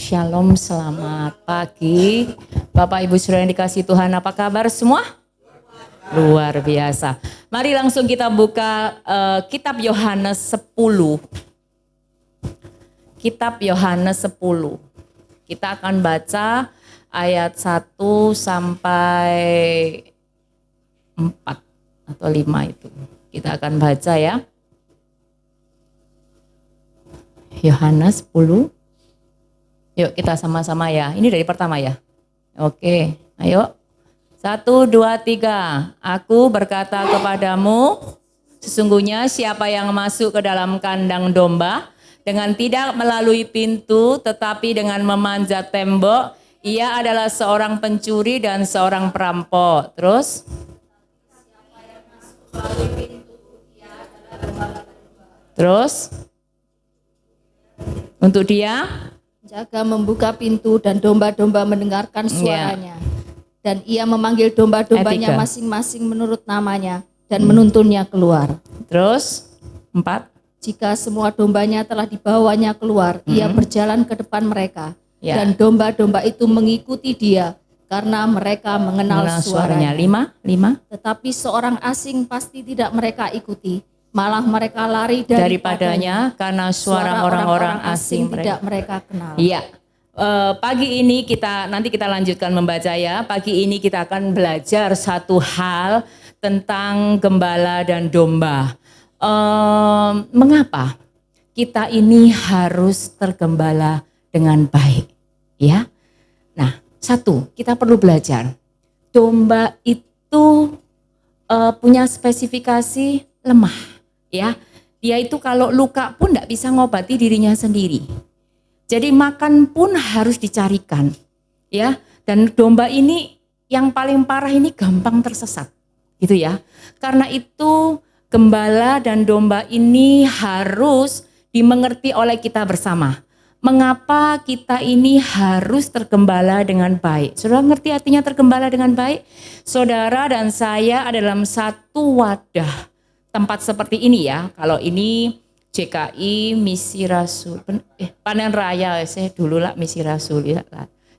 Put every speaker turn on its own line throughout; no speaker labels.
Shalom, selamat pagi. Bapak Ibu Saudara yang dikasihi Tuhan, apa kabar semua? Luar biasa. Mari langsung kita buka kitab Yohanes 10. Kitab Yohanes 10. Kita akan baca ayat 1 sampai 4 atau 5 itu. Kita akan baca ya. Yohanes 10. Yuk kita sama-sama ya. Ini dari pertama ya. Oke, ayo. 1, 2, 3. Aku berkata kepadamu, sesungguhnya siapa yang masuk ke dalam kandang domba dengan tidak melalui pintu tetapi dengan memanjat tembok, ia adalah seorang pencuri dan seorang perampok. Terus? Terus? Untuk dia?
Jaga membuka pintu dan domba-domba mendengarkan suaranya. Dan ia memanggil domba-dombanya masing-masing menurut namanya dan menuntunnya keluar.
Terus 4.
Jika semua dombanya telah dibawanya keluar, ia berjalan ke depan mereka. Dan domba-domba itu mengikuti dia karena mereka mengenal suaranya.
5.
Tetapi seorang asing pasti tidak mereka ikuti. Malah mereka lari daripadanya karena suara orang-orang asing tidak mereka kenal.
Iya. Pagi ini nanti kita lanjutkan membaca ya. Pagi ini kita akan belajar satu hal tentang gembala dan domba. Mengapa kita ini harus tergembala dengan baik? Ya. Nah, satu, kita perlu belajar. Domba itu punya spesifikasi lemah. Ya, dia itu kalau luka pun tidak bisa ngobati dirinya sendiri. Jadi makan pun harus dicarikan, ya. Dan domba ini yang paling parah ini gampang tersesat, gitu ya. Karena itu gembala dan domba ini harus dimengerti oleh kita bersama. Mengapa kita ini harus tergembala dengan baik? Saudara ngerti artinya tergembala dengan baik? Saudara dan saya ada dalam satu wadah. Tempat seperti ini ya, kalau ini JKI Misi Rasul, Panen Raya, saya dulu lah Misi Rasul ya.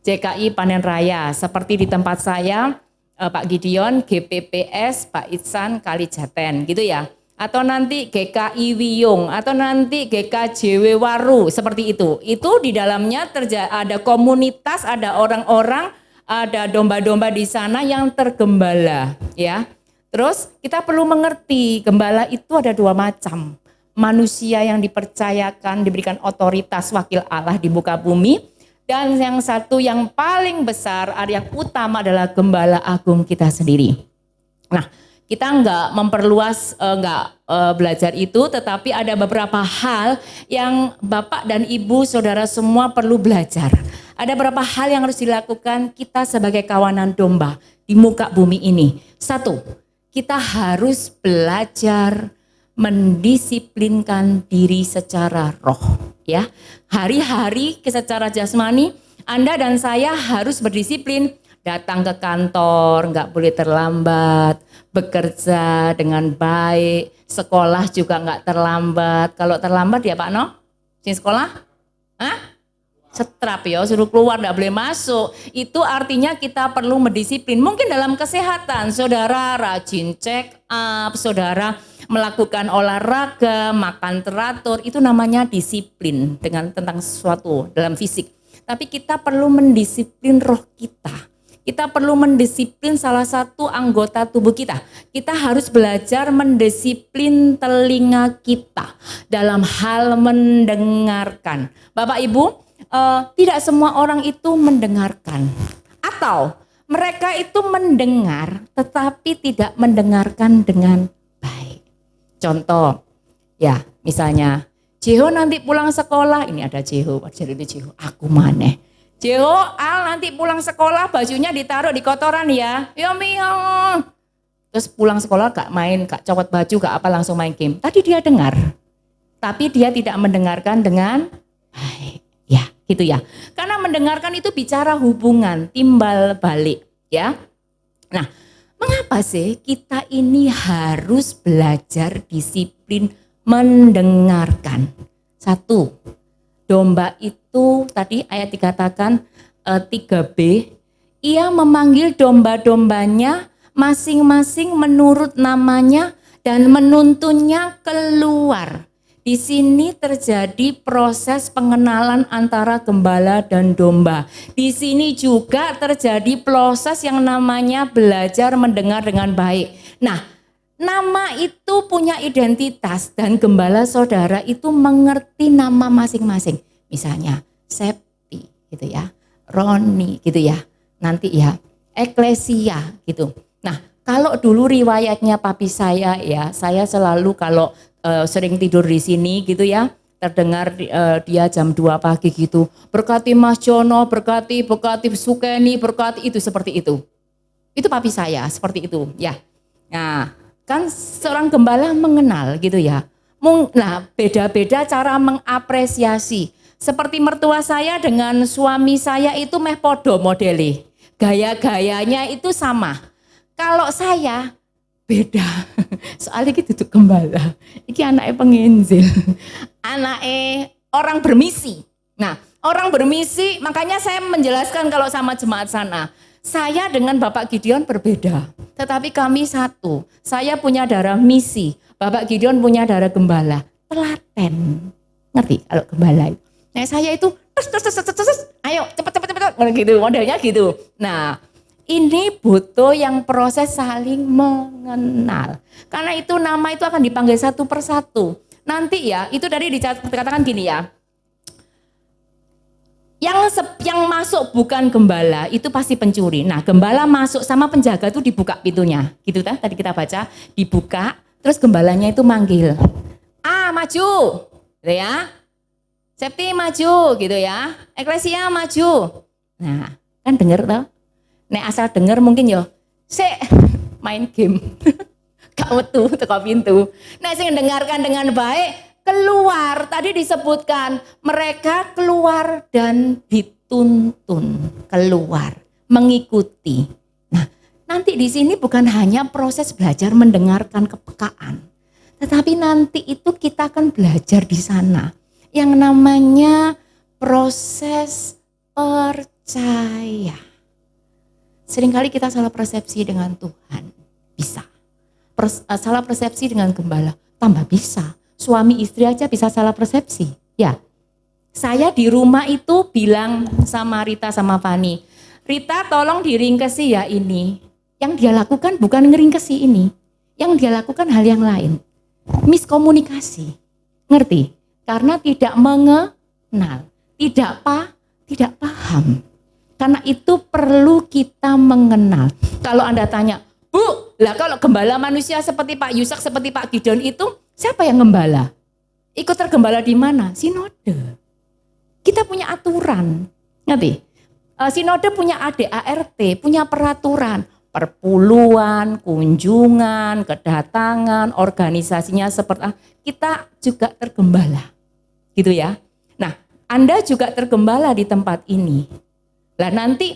JKI Panen Raya, seperti di tempat saya, Pak Gideon, GPPS, Pak Itsan, Kalijaten gitu ya. Atau nanti GKI Wiyung, atau nanti GKJW Waru, seperti itu. Itu di dalamnya ada komunitas, ada orang-orang, ada domba-domba di sana yang tergembala ya. Terus kita perlu mengerti gembala itu ada 2 macam. Manusia yang dipercayakan, diberikan otoritas wakil Allah di muka bumi. Dan yang satu yang paling besar, yang utama adalah gembala agung kita sendiri. Nah, kita enggak memperluas, belajar itu, tetapi ada beberapa hal yang Bapak dan Ibu, Saudara semua perlu belajar. Ada beberapa hal yang harus dilakukan kita sebagai kawanan domba di muka bumi ini. 1. Kita harus belajar mendisiplinkan diri secara roh, ya. Hari-hari secara jasmani, Anda dan saya harus berdisiplin, datang ke kantor, nggak boleh terlambat, bekerja dengan baik, sekolah juga nggak terlambat. Kalau terlambat ya Pak No, di sekolah, setrap ya, suruh keluar, tidak boleh masuk. Itu artinya kita perlu mendisiplin. Mungkin dalam kesehatan, saudara rajin check up, saudara melakukan olahraga, makan teratur, itu namanya disiplin tentang sesuatu dalam fisik. Tapi kita perlu mendisiplin roh kita. Kita perlu mendisiplin salah satu anggota tubuh kita. Kita harus belajar mendisiplin telinga kita dalam hal mendengarkan. Bapak Ibu, tidak semua orang itu mendengarkan, atau mereka itu mendengar tetapi tidak mendengarkan dengan baik. Contoh, ya misalnya Jeho nanti pulang sekolah, ini ada Jeho, aku maneh. Jeho, Al nanti pulang sekolah bajunya ditaruh di kotoran ya, terus pulang sekolah gak main, gak copot baju, gak apa, langsung main game. Tadi dia dengar, tapi dia tidak mendengarkan dengan baik. Ya, gitu ya. Karena mendengarkan itu bicara hubungan, timbal balik, ya. Nah, mengapa sih kita ini harus belajar disiplin mendengarkan? 1, domba itu tadi ayat dikatakan 3b, ia memanggil domba-dombanya masing-masing menurut namanya dan menuntunnya keluar. Di sini terjadi proses pengenalan antara gembala dan domba. Di sini juga terjadi proses yang namanya belajar mendengar dengan baik. Nah, nama itu punya identitas dan gembala saudara itu mengerti nama masing-masing. Misalnya Septi gitu ya, Roni gitu ya, nanti ya Eklesia gitu. Nah, kalau dulu riwayatnya papi saya ya, saya selalu kalau sering tidur di sini gitu ya, terdengar dia jam 2 pagi gitu, berkati Mas Jono, berkati Sukeni, berkati itu seperti itu. Itu papi saya seperti itu ya. Nah, kan seorang gembala mengenal gitu ya. Nah, beda-beda cara mengapresiasi. Seperti mertua saya dengan suami saya itu meh podo modeli. Gaya-gayanya itu sama. Kalau saya beda. Soalnya kita duduk gembala. Iki anaknya penginjil. Anaknya orang bermisi. Nah, orang bermisi, makanya saya menjelaskan kalau sama jemaat sana. Saya dengan Bapak Gideon berbeda. Tetapi kami satu. Saya punya darah misi. Bapak Gideon punya darah gembala. Telaten. Ngerti kalau gembala itu. Nah, saya itu ayo cepet gitu, modelnya gitu. Nah, ini butuh yang proses saling mengenal. Karena itu nama itu akan dipanggil satu persatu. Nanti ya, itu tadi dikatakan gini ya. Yang masuk bukan gembala, itu pasti pencuri. Nah, gembala masuk sama penjaga itu dibuka pintunya. Gitu kan, tadi kita baca, dibuka, terus gembalanya itu manggil. Maju. Gitu ya. Septi maju gitu ya. Eklesia maju. Nah, kan denger toh? Nek asal denger mungkin yo, main game. Gak metu teko pintu. Nek sing dengarkan dengan baik, keluar. Tadi disebutkan mereka keluar dan dituntun keluar, mengikuti. Nah, nanti di sini bukan hanya proses belajar mendengarkan kepekaan, tetapi nanti itu kita akan belajar di sana yang namanya proses percaya. Seringkali kita salah persepsi dengan Tuhan, bisa. Salah persepsi dengan gembala, tambah bisa. Suami istri aja bisa salah persepsi. Ya, saya di rumah itu bilang sama Rita sama Fani, Rita tolong diringkesi ya ini. Yang dia lakukan bukan ngeringkesi ini, yang dia lakukan hal yang lain. Miskomunikasi, ngerti? Karena tidak mengenal, tidak paham. Karena itu perlu kita mengenal. Kalau Anda tanya, Bu, lah kalau gembala manusia seperti Pak Yusak, seperti Pak Gideon itu, siapa yang gembala? Ikut tergembala di mana? Sinode. Kita punya aturan, ngerti? Sinode punya ADART, punya peraturan, perpuluhan, kunjungan, kedatangan, organisasinya seperti kita juga tergembala, gitu ya. Nah, Anda juga tergembala di tempat ini. Lah nanti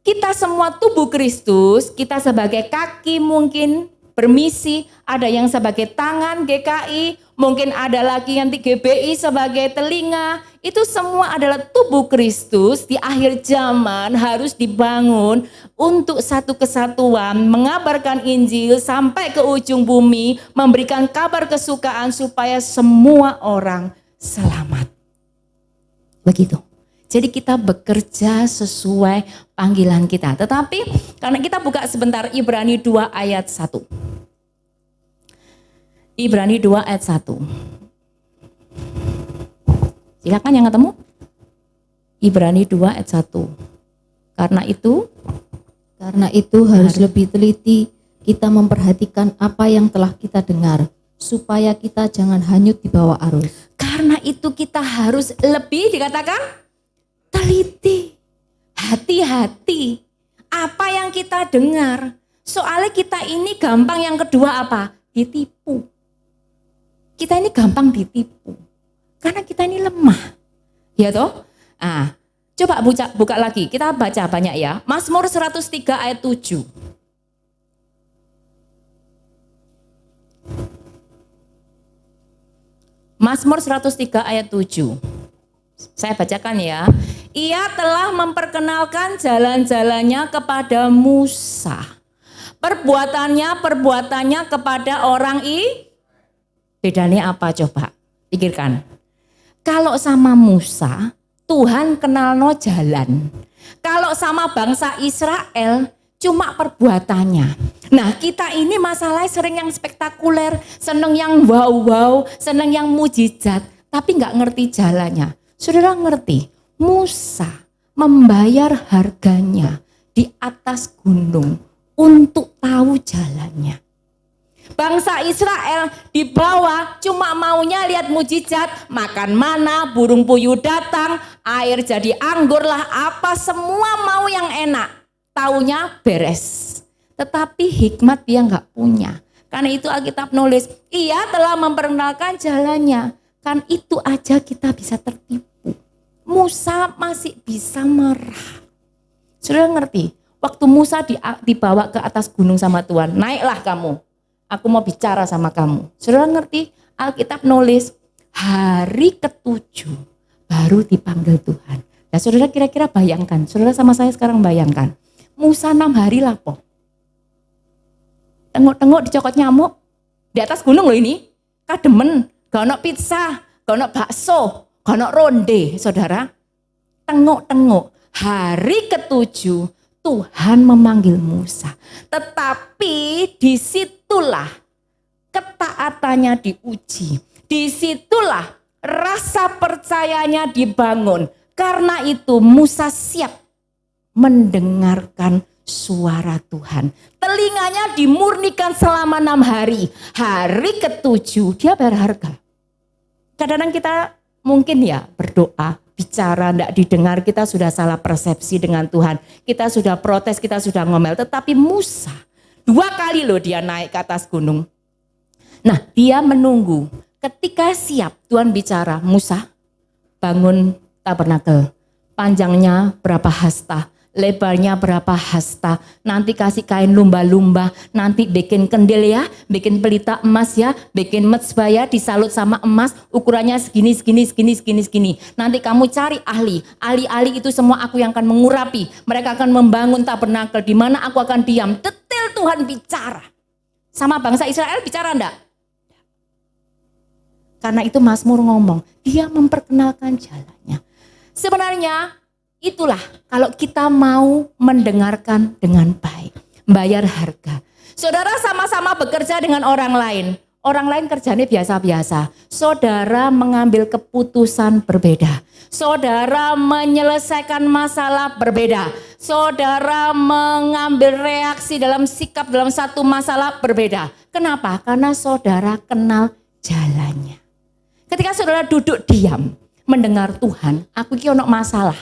kita semua tubuh Kristus, kita sebagai kaki mungkin bermisi, ada yang sebagai tangan GKI, mungkin ada lagi yang GBI sebagai telinga, itu semua adalah tubuh Kristus di akhir zaman harus dibangun untuk satu kesatuan, mengabarkan Injil sampai ke ujung bumi, memberikan kabar kesukaan supaya semua orang selamat. Begitu. Jadi kita bekerja sesuai panggilan kita. Tetapi karena kita buka sebentar Ibrani 2 ayat 1. Ibrani 2 ayat 1. Silakan yang ketemu. Ibrani 2 ayat 1. Karena itu harus lebih teliti kita memperhatikan apa yang telah kita dengar supaya kita jangan hanyut di bawah arus. Karena itu kita harus lebih dikatakan teliti, hati-hati apa yang kita dengar. Soalnya kita ini gampang yang kedua apa? Ditipu. Kita ini gampang ditipu. Karena kita ini lemah. Ya toh? Coba buka lagi, kita baca banyak ya. Mazmur 103 ayat 7. Mazmur 103 ayat 7. Saya bacakan ya. Ia telah memperkenalkan jalan-jalannya kepada Musa. Perbuatannya kepada orang bedanya apa coba? Pikirkan. Kalau sama Musa, Tuhan kenal no jalan. Kalau sama bangsa Israel, cuma perbuatannya. Nah, kita ini masalahnya sering yang spektakuler, seneng yang wow-wow, seneng yang mujizat, tapi nggak ngerti jalannya. Saudara ngerti, Musa membayar harganya di atas gunung untuk tahu jalannya. Bangsa Israel di bawah cuma maunya lihat mujizat, makan mana, burung puyuh datang, air jadi anggur lah, apa semua mau yang enak. Taunya beres. Tetapi hikmat dia nggak punya. Karena itu Alkitab nulis, ia telah memperkenalkan jalannya. Kan itu aja kita bisa tertipu. Musa masih bisa marah. Sudah ngerti? Waktu Musa dibawa ke atas gunung sama Tuhan, naiklah kamu. Aku mau bicara sama kamu. Saudara ngerti? Alkitab nulis hari ke-7 baru dipanggil Tuhan. Nah saudara kira-kira bayangkan. Saudara sama saya sekarang bayangkan. Musa 6 hari lapo. Tengok-tengok dicokot nyamuk. Di atas gunung loh ini. Kademen. Gak ono pizza. Gak ono bakso. Gak ono ronde. Saudara. Tengok-tengok. Hari ke-7 Tuhan memanggil Musa. Tetapi disitulah ketaatannya diuji. Disitulah rasa percayanya dibangun. Karena itu Musa siap mendengarkan suara Tuhan. Telinganya dimurnikan selama 6 hari. Hari ke-7 dia bayar harga. Kadang-kadang kita mungkin ya berdoa, bicara tidak didengar, kita sudah salah persepsi dengan Tuhan. Kita sudah protes, kita sudah ngomel. Tetapi Musa 2 kali loh dia naik ke atas gunung. Nah dia menunggu. Ketika siap Tuhan bicara, Musa bangun tabernakel. Panjangnya berapa hasta, lebarnya berapa hasta. Nanti kasih kain lumba-lumba, nanti bikin kendil ya, bikin pelita emas ya, bikin mezbah ya, disalut sama emas, ukurannya segini. Nanti kamu cari ahli itu semua aku yang akan mengurapi. Mereka akan membangun tabernakel di mana aku akan diam. Detail Tuhan bicara. Sama bangsa Israel bicara enggak? Karena itu Mazmur ngomong, dia memperkenalkan jalannya. Sebenarnya itulah kalau kita mau mendengarkan dengan baik, bayar harga. Saudara sama-sama bekerja dengan orang lain. Orang lain kerjanya biasa-biasa. Saudara mengambil keputusan berbeda. Saudara menyelesaikan masalah berbeda. Saudara mengambil reaksi dalam sikap dalam satu masalah berbeda. Kenapa? Karena saudara kenal jalannya. Ketika saudara duduk diam, mendengar Tuhan, aku ini ono masalah.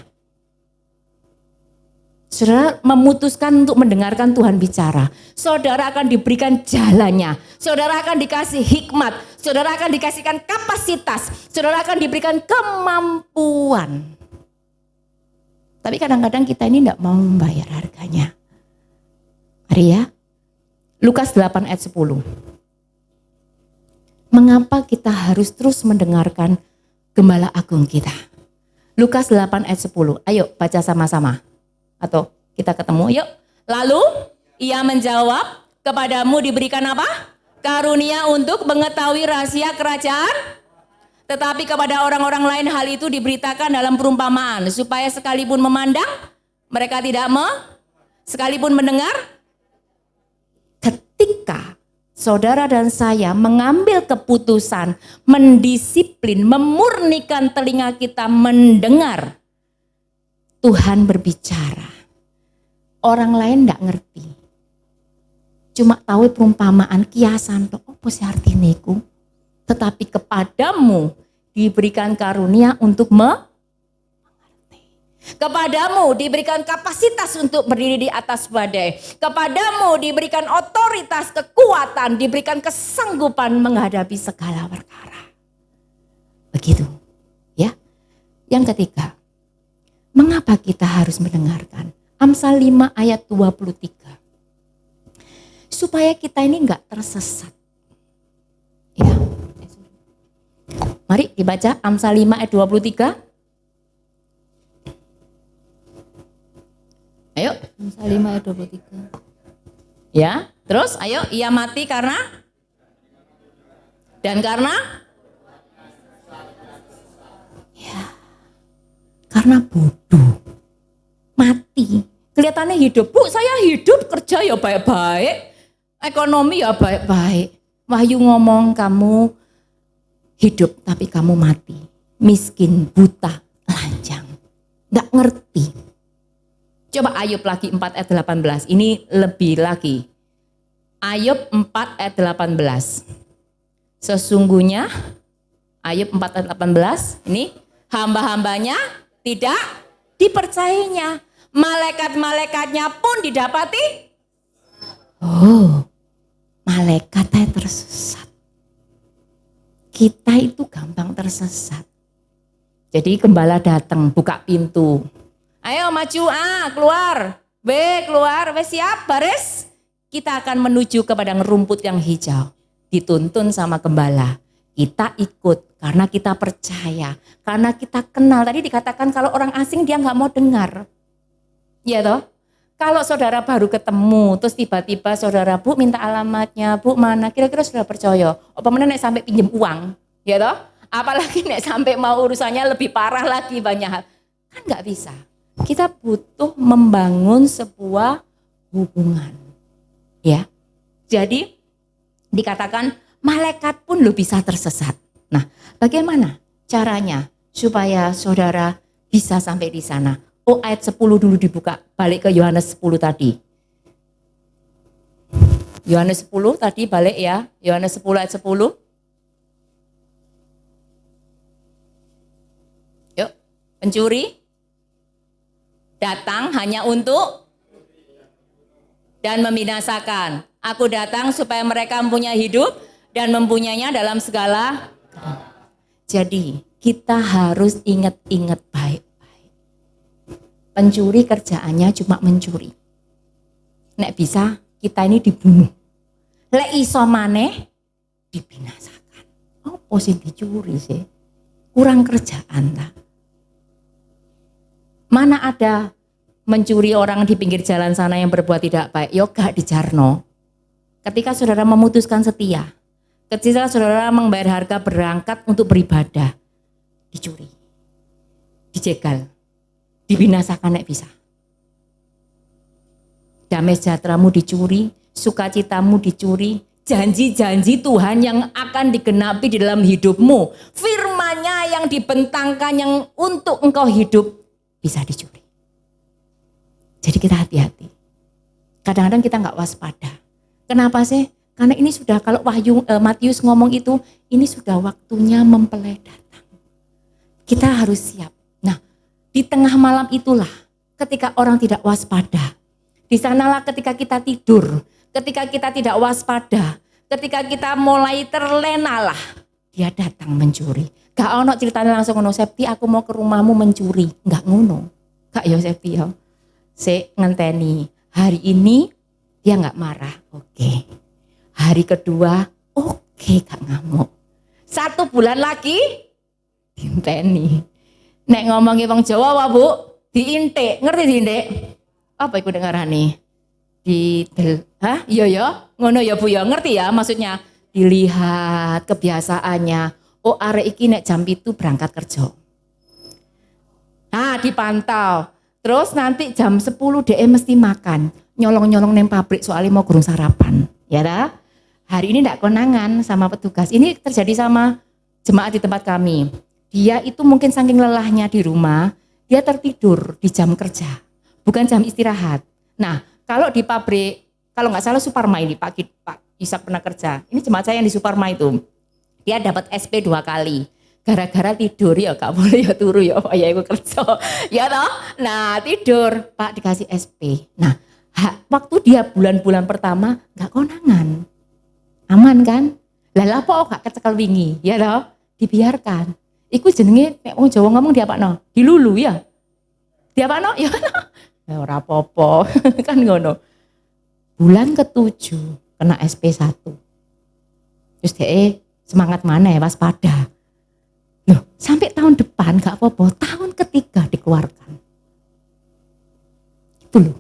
Saudara memutuskan untuk mendengarkan Tuhan bicara. Saudara akan diberikan jalannya. Saudara akan dikasih hikmat. Saudara akan dikasihkan kapasitas. Saudara akan diberikan kemampuan. Tapi kadang-kadang kita ini tidak mau membayar harganya. Mari ya. Lukas 8 ayat 10. Mengapa kita harus terus mendengarkan Gembala Agung kita? Lukas 8 ayat 10. Ayo baca sama-sama. Atau kita ketemu, yuk. Lalu ia menjawab, kepadamu diberikan apa? Karunia untuk mengetahui rahasia kerajaan. Tetapi kepada orang-orang lain hal itu diberitakan dalam perumpamaan. Supaya sekalipun memandang, mereka tidak sekalipun mendengar. Ketika saudara dan saya mengambil keputusan, mendisiplin, memurnikan telinga kita mendengar, Tuhan berbicara. Orang lain enggak ngerti. Cuma tahu perumpamaan kiasan tok opo sih artine iku. Tetapi kepadamu diberikan karunia untuk mengerti. Kepadamu diberikan kapasitas untuk berdiri di atas badai. Kepadamu diberikan otoritas, kekuatan, diberikan kesanggupan menghadapi segala perkara. Begitu. Ya. Yang ketiga, mengapa kita harus mendengarkan? Amsal 5 ayat 23. Supaya kita ini enggak tersesat. Ya. Mari dibaca Amsal 5 ayat 23.
Amsal 5 ayat 23.
Ya, terus ayo, ia mati karena karena bodoh. Mati. Kelihatannya hidup. Bu, saya hidup, kerja ya baik-baik. Ekonomi ya baik-baik. Wahyu ngomong kamu hidup tapi kamu mati. Miskin, buta, telanjang. Nggak ngerti. Coba Ayub lagi 4 ayat 18. Ini lebih lagi. Ayub 4 ayat 18. Sesungguhnya Ayub 4 ayat 18. Ini hamba-hambanya tidak dipercayainya. Malaikat-malaikatnya pun didapati. Oh, malaikatnya tersesat. Kita itu gampang tersesat. Jadi gembala datang, buka pintu. Ayo maju A, keluar. B, keluar. Wes siap, baris. Kita akan menuju ke padang rumput yang hijau. Dituntun sama gembala. Kita ikut karena kita percaya. Karena kita kenal. Tadi dikatakan kalau orang asing dia nggak mau dengar. Ya toh? Kalau saudara baru ketemu, terus tiba-tiba saudara, Bu minta alamatnya, Bu mana, kira-kira sudah percaya. Apa mana nek sampai pinjem uang, ya toh? Apalagi nek sampai mau urusannya lebih parah lagi banyak hal. Kan nggak bisa. Kita butuh membangun sebuah hubungan. Ya. Jadi dikatakan malaikat pun lo bisa tersesat. Nah, bagaimana caranya supaya saudara bisa sampai di sana? Oh, ayat 10 dulu dibuka, balik ke Yohanes 10 tadi. Yohanes 10 tadi balik ya, Yohanes 10 ayat 10. Yuk, pencuri datang hanya untuk dan membinasakan. Aku datang supaya mereka mempunyai hidup dan mempunyainya dalam segala. Jadi kita harus ingat-ingat baik. Pencuri kerjaannya cuma mencuri. Nek bisa kita ini dibunuh. Lek iso maneh dibinasakan. Apa sih dicuri sih? Kurang kerjaan tak? Mana ada mencuri orang di pinggir jalan sana yang berbuat tidak baik? Yo gak dijarno. Ketika saudara memutuskan setia, ketika saudara membayar harga berangkat untuk beribadah, dicuri, dijegal, dibinasakan nek bisa. Damai sejahteramu dicuri, sukacitamu dicuri, janji-janji Tuhan yang akan digenapi di dalam hidupmu, firman-Nya yang dibentangkan yang untuk engkau hidup bisa dicuri. Jadi kita hati-hati. Kadang-kadang kita nggak waspada. Kenapa sih? Karena ini sudah, kalau Matius ngomong itu, ini sudah waktunya mempelai datang. Kita harus siap. Di tengah malam itulah ketika orang tidak waspada. Di sanalah ketika kita tidur, ketika kita tidak waspada, ketika kita mulai terlena lah, dia datang mencuri. Gak ono ceritanya langsung ngono, Septi aku mau ke rumahmu mencuri. Gak ngono. Gak ya Septi ya. Ngenteni. Hari ini dia gak marah. Oke. Hari kedua, oke, gak ngamuk. 1 bulan lagi, ngenteni. Nek ngomongi wong Jawa wah Bu, diintik, ngerti diintik? Apa iku dengarane? Iya ya, ngono ya Bu ya, ngerti ya maksudnya? Dilihat kebiasaannya. Oh arek iki nek jam itu berangkat kerja. Nah dipantau. Terus nanti jam 10 DE mesti makan. Nyolong-nyolong neng pabrik soalnya mau gurung sarapan. Ya dah? Hari ini ndak konangan sama petugas. Ini terjadi sama jemaat di tempat kami. Dia itu mungkin saking lelahnya di rumah, dia tertidur di jam kerja, bukan jam istirahat. Nah, kalau di pabrik, kalau nggak salah Suparma ini, Pak Isak pernah kerja. Ini jemaat saya yang di Suparma itu, dia dapat SP 2 kali. Gara-gara tidur ya, gak boleh ya turu ya, Pak ya aku kerja. Ya toh? Nah tidur, Pak dikasih SP. Nah, waktu dia bulan-bulan pertama nggak konangan, aman kan? Lah apa gak kecekel wingi, ya toh? Dibiarkan. Iku jenenge nek wong Jawa ngomong diapakno? Dilulu ya. Diapakno? Ya ora apa-apa. Kan ngono. Bulan ke-7 kena SP1. Terus dia semangat mana ya, waspada. Loh, sampai tahun depan gak apa-apa, tahun ketiga dikeluarkan. Itu loh.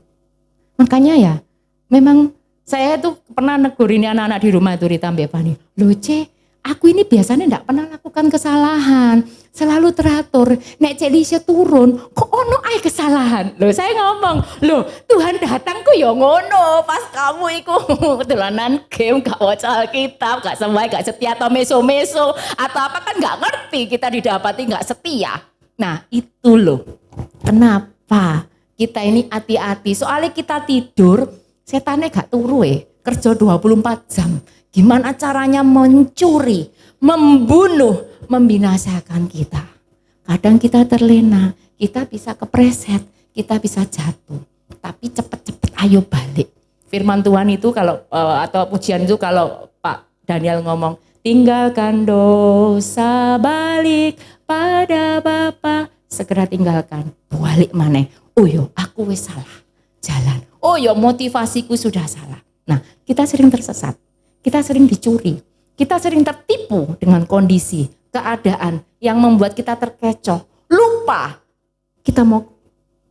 Makanya ya, memang saya tuh pernah negur ini anak-anak di rumah itu Rita Mbak Fani. Loh C, aku ini biasanya enggak pernah lakukan kesalahan. Selalu teratur. Nek Celisha turun, kok ono ae kesalahan. Loh saya ngomong, loh Tuhan datang kok ya ngono. Pas kamu iku dolanan game, gak waca Alkitab, gak sembahyang, gak setia atau meso-meso. Atau apa kan gak ngerti kita didapati gak setia. Nah itu loh, kenapa kita ini hati-hati. Soalnya kita tidur, setannya gak turu kerja 24 jam. Gimana caranya mencuri, membunuh, membinasakan kita. Kadang kita terlena, kita bisa kepreset, kita bisa jatuh. Tapi cepet-cepet ayo balik. Firman Tuhan itu kalau atau pujian itu kalau Pak Daniel ngomong, tinggalkan dosa, balik pada Bapa, segera tinggalkan, balik maneh. Oh yo, aku wis salah jalan. Oh yo, motivasiku sudah salah. Nah, kita sering tersesat. Kita sering dicuri, kita sering tertipu dengan kondisi, keadaan yang membuat kita terkecoh, lupa kita mau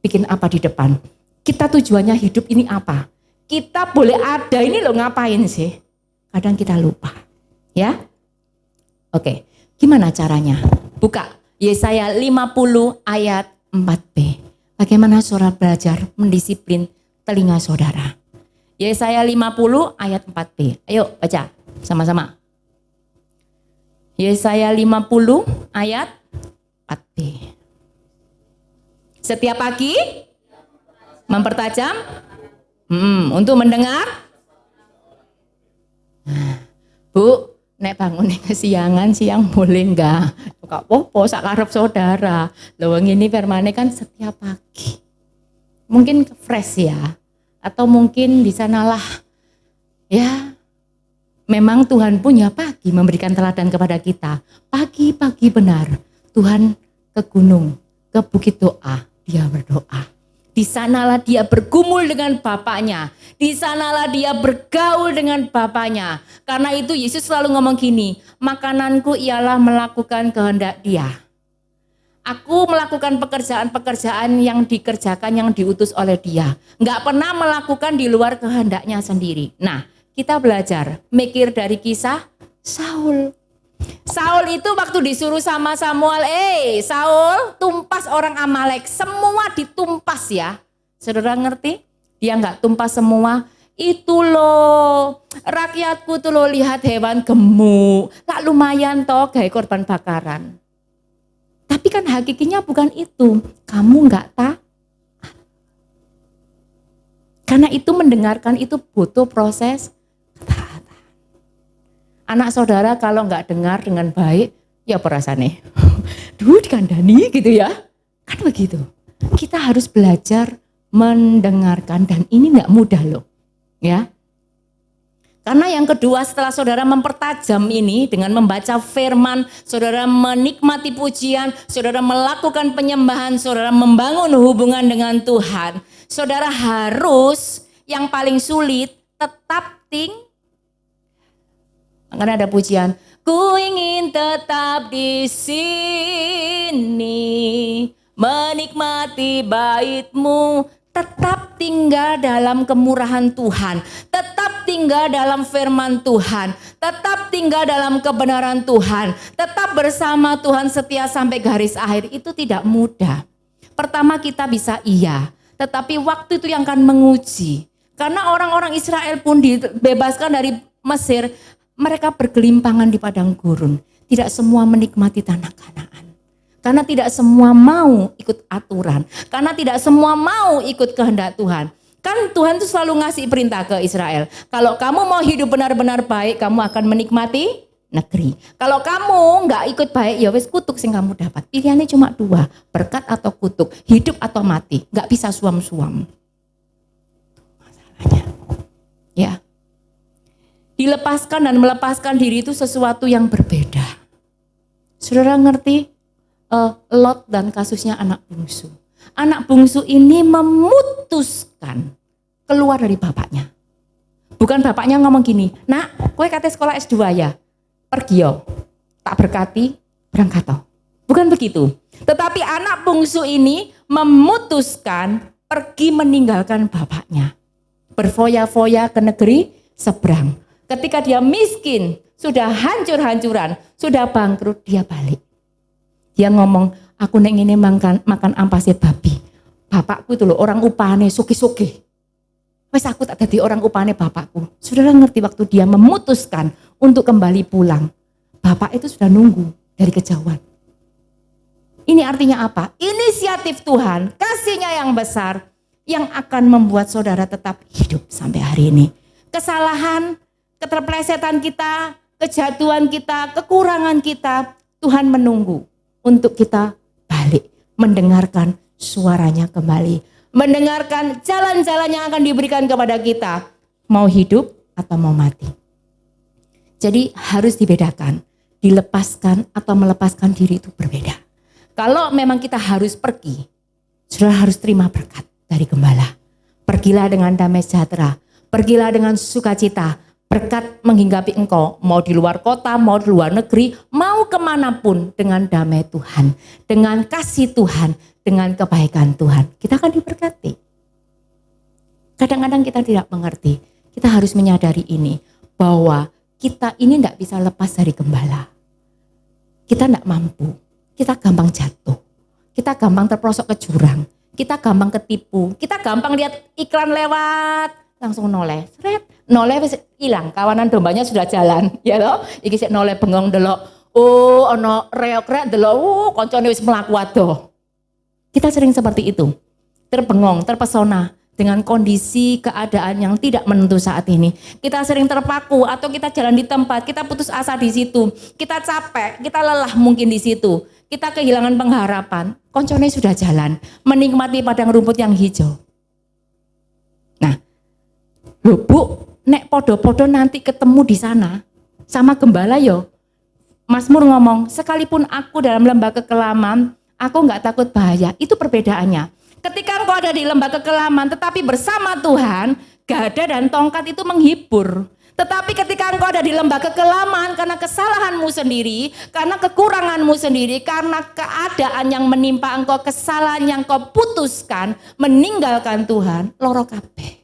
bikin apa di depan. Kita tujuannya hidup ini apa? Kita boleh ada ini loh ngapain sih? Kadang kita lupa, ya. Oke, gimana caranya? Buka Yesaya 50 ayat 4b. Bagaimana saudara belajar mendisiplin telinga saudara? Yesaya 50 ayat 4b. Ayo baca sama-sama. Yesaya 50 ayat 4b. Setiap pagi mempertajam untuk mendengar. Bu, nek bangun kesiangan siang boleh enggak? Kok popo sak karep saudara. Lho ngene firmane kan setiap pagi. Mungkin fresh ya. Atau mungkin di sanalah ya memang Tuhan punya pagi memberikan teladan kepada kita. Pagi-pagi benar Tuhan ke gunung, ke bukit doa, dia berdoa. Di sanalah dia bergumul dengan Bapaknya. Di sanalah dia bergaul dengan Bapaknya. Karena itu Yesus selalu ngomong gini, makananku ialah melakukan kehendak dia. Aku melakukan pekerjaan-pekerjaan yang dikerjakan, yang diutus oleh dia. Enggak pernah melakukan di luar kehendaknya sendiri. Nah, kita belajar mikir dari kisah Saul. Saul itu waktu disuruh sama Samuel, Saul tumpas orang Amalek. Semua ditumpas ya. Saudara ngerti? Dia enggak tumpas semua. Itu loh, rakyatku tuh loh lihat hewan gemuk. Tak lumayan toh kayak korban bakaran. Tapi kan hakikinya bukan itu. Kamu enggak taat. Karena itu mendengarkan itu butuh proses ketaatan. Anak saudara kalau enggak dengar dengan baik, ya perasaannya. Duh dikandani gitu ya. Kan begitu. Kita harus belajar mendengarkan dan ini enggak mudah loh. Ya. Karena yang kedua setelah saudara mempertajam ini dengan membaca firman, saudara menikmati pujian, saudara melakukan penyembahan, saudara membangun hubungan dengan Tuhan. Saudara harus yang paling sulit tetap karena ada pujian, ku ingin tetap di sini menikmati bait-Mu. Tetap tinggal dalam kemurahan Tuhan, tetap tinggal dalam firman Tuhan, tetap tinggal dalam kebenaran Tuhan, tetap bersama Tuhan setia sampai garis akhir. Itu tidak mudah. Pertama kita bisa iya, tetapi waktu itu yang akan menguji. Karena orang-orang Israel pun dibebaskan dari Mesir, mereka bergelimpangan di padang gurun. Tidak semua menikmati tanah Kanaan. Karena tidak semua mau ikut aturan. Karena tidak semua mau ikut kehendak Tuhan. Kan Tuhan itu selalu ngasih perintah ke Israel. Kalau kamu mau hidup benar-benar baik, kamu akan menikmati negeri. Kalau kamu nggak ikut baik, ya wes kutuk sing kamu dapat. Pilihannya cuma dua, berkat atau kutuk, hidup atau mati. Nggak bisa suam-suam. Masalahnya, ya. Dilepaskan dan melepaskan diri itu sesuatu yang berbeda. Saudara ngerti? Lot dan kasusnya anak bungsu. Anak bungsu ini memutuskan keluar dari bapaknya. Bukan bapaknya ngomong gini, nak, kowe kate sekolah S2 ya, pergi yo, tak berkati, berangkat toh. Bukan begitu. Tetapi anak bungsu ini memutuskan pergi meninggalkan bapaknya. berfoya-foya ke negeri seberang. Ketika dia miskin, sudah hancur-hancuran, sudah bangkrut, dia balik. Dia ngomong, aku neng ini makan ampase babi. Bapakku itu loh orang upahane suki-suki. Wes aku tak jadi orang upahane bapakku. Saudara ngerti waktu dia memutuskan untuk kembali pulang. Bapak itu sudah nunggu dari kejauhan. Ini artinya apa? Inisiatif Tuhan, kasih-Nya yang besar yang akan membuat saudara tetap hidup sampai hari ini. Kesalahan, keterpelesetan kita, kejatuhan kita, kekurangan kita, Tuhan menunggu untuk kita balik, mendengarkan suaranya kembali, mendengarkan jalan-jalan yang akan diberikan kepada kita, mau hidup atau mau mati. Jadi harus dibedakan, dilepaskan atau melepaskan diri itu berbeda. Kalau memang kita harus pergi, saudara harus terima berkat dari Gembala. Pergilah dengan damai sejahtera, pergilah dengan sukacita, berkat menghinggapi engkau, mau di luar kota, mau di luar negeri, mau kemanapun dengan damai Tuhan, dengan kasih Tuhan, dengan kebaikan Tuhan. Kita akan diberkati. Kadang-kadang kita tidak mengerti, kita harus menyadari ini, bahwa kita ini tidak bisa lepas dari Gembala. Kita tidak mampu, kita gampang jatuh, kita gampang terperosok ke jurang, kita gampang ketipu, kita gampang lihat iklan lewat, langsung noleh, seret, noleh hilang, kawanan dombanya sudah jalan, ya loh, iki sik noleh bengong delok, oh ono reok-reok delok, koncone wis mlaku adoh. Kita sering seperti itu, terbengong, terpesona dengan kondisi keadaan yang tidak menentu saat ini. Kita sering terpaku atau kita jalan di tempat, kita putus asa di situ, kita capek, kita lelah mungkin di situ, kita kehilangan pengharapan, koncone sudah jalan, menikmati padang rumput yang hijau. Nah, loh Bu, nek podo-podo nanti ketemu di sana sama Gembala yo. Mazmur ngomong, sekalipun aku dalam lembah kekelaman, aku nggak takut bahaya. Itu perbedaannya. Ketika engkau ada di lembah kekelaman, tetapi bersama Tuhan, gada dan tongkat itu menghibur. Tetapi ketika engkau ada di lembah kekelaman, karena kesalahanmu sendiri, karena kekuranganmu sendiri, karena keadaan yang menimpa engkau, kesalahan yang kau putuskan, meninggalkan Tuhan, loro kabeh.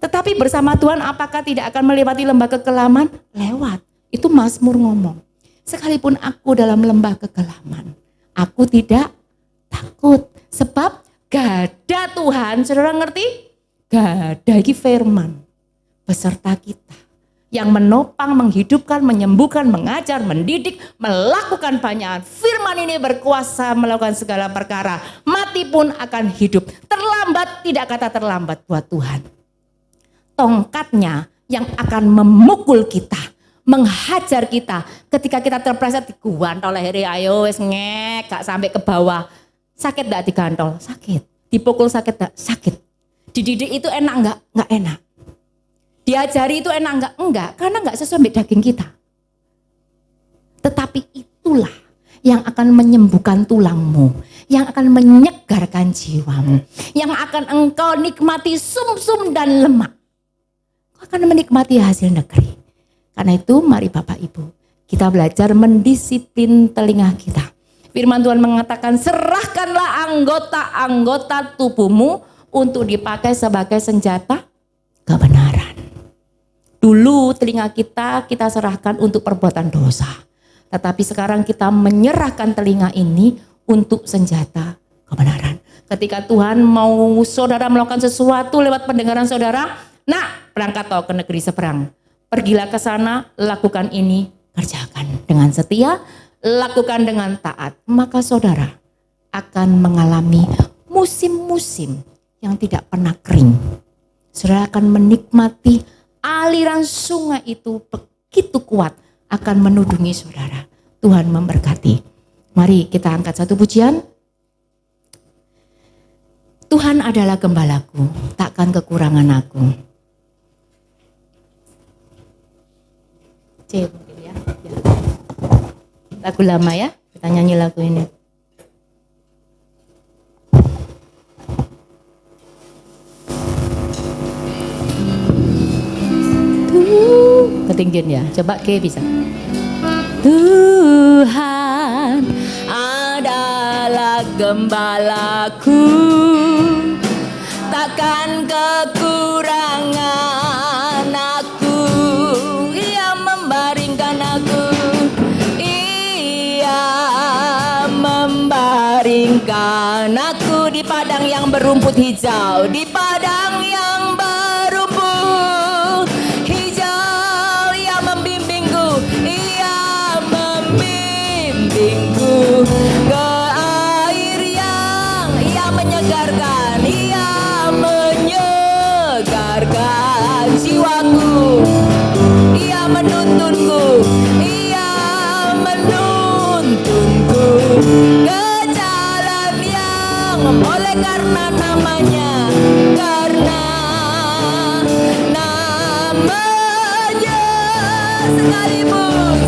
Tetapi bersama Tuhan apakah tidak akan melewati lembah kekelaman? Lewat. Itu Mazmur ngomong. Sekalipun aku dalam lembah kekelaman, aku tidak takut. Sebab gada Tuhan, saudara ngerti? Gada iki firman beserta kita. Yang menopang, menghidupkan, menyembuhkan, mengajar, mendidik, melakukan banyak hal. Firman ini berkuasa melakukan segala perkara. Mati pun akan hidup. Terlambat, tidak kata terlambat buat Tuhan. Tongkatnya yang akan memukul kita, menghajar kita ketika kita terpleset digantol lehernya, ayo wes ngek, gak sampai ke bawah. Sakit gak digantol? Sakit. Dipukul sakit gak? Sakit. Dididik itu enak enggak? Enggak enak. Diajari itu enak enggak? Enggak, karena enggak sesuai daging kita. Tetapi itulah yang akan menyembuhkan tulangmu, yang akan menyegarkan jiwamu, yang akan engkau nikmati sumsum dan lemak. Kau akan menikmati hasil negeri. Karena itu mari Bapak Ibu, kita belajar mendisiplin telinga kita. Firman Tuhan mengatakan, serahkanlah anggota-anggota tubuhmu untuk dipakai sebagai senjata kebenaran. Dulu telinga kita serahkan untuk perbuatan dosa. Tetapi sekarang kita menyerahkan telinga ini untuk senjata kebenaran. Ketika Tuhan mau saudara melakukan sesuatu lewat pendengaran saudara, nah berangkat ke negeri seberang. Pergilah ke sana, lakukan ini, kerjakan dengan setia, lakukan dengan taat, maka saudara akan mengalami musim-musim yang tidak pernah kering. Saudara akan menikmati aliran sungai itu begitu kuat akan menudungi saudara. Tuhan memberkati. Mari kita angkat satu pujian. Tuhan adalah gembalaku, takkan kekurangan aku. C mungkin ya. Lagu lama ya, kita nyanyi lagu ini. Ketinggian ya, coba K bisa. Tuhan adalah gembalaku, takkan kekurangan Aku di padang yang berumput hijau, di padang yang berumput hijau. Ia membimbingku, ia membimbingku ke air yang ia menyegarkan, ia menyegarkan jiwaku. Ia menuntunku, ia menuntunku ke jalan yang oleh karena namanya, karena namanya. Sekalipun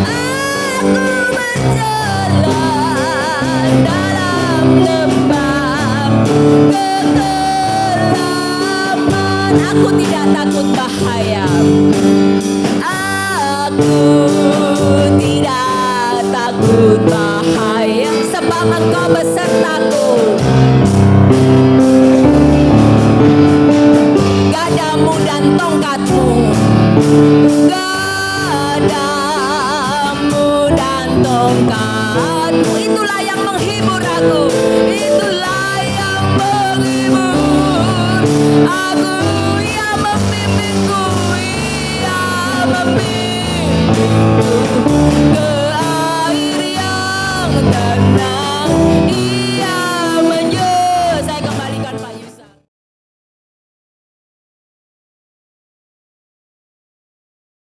aku berjalan dalam lembah kekelaman, aku tidak takut bahaya. Aku tidak takut bahaya, sebab Engkau besertaku. Gadamu dan tongkatmu, gadamu dan tongkatmu, itulah yang menghibur aku, itulah yang menghibur aku. Ia membimbingku, ia membimbingku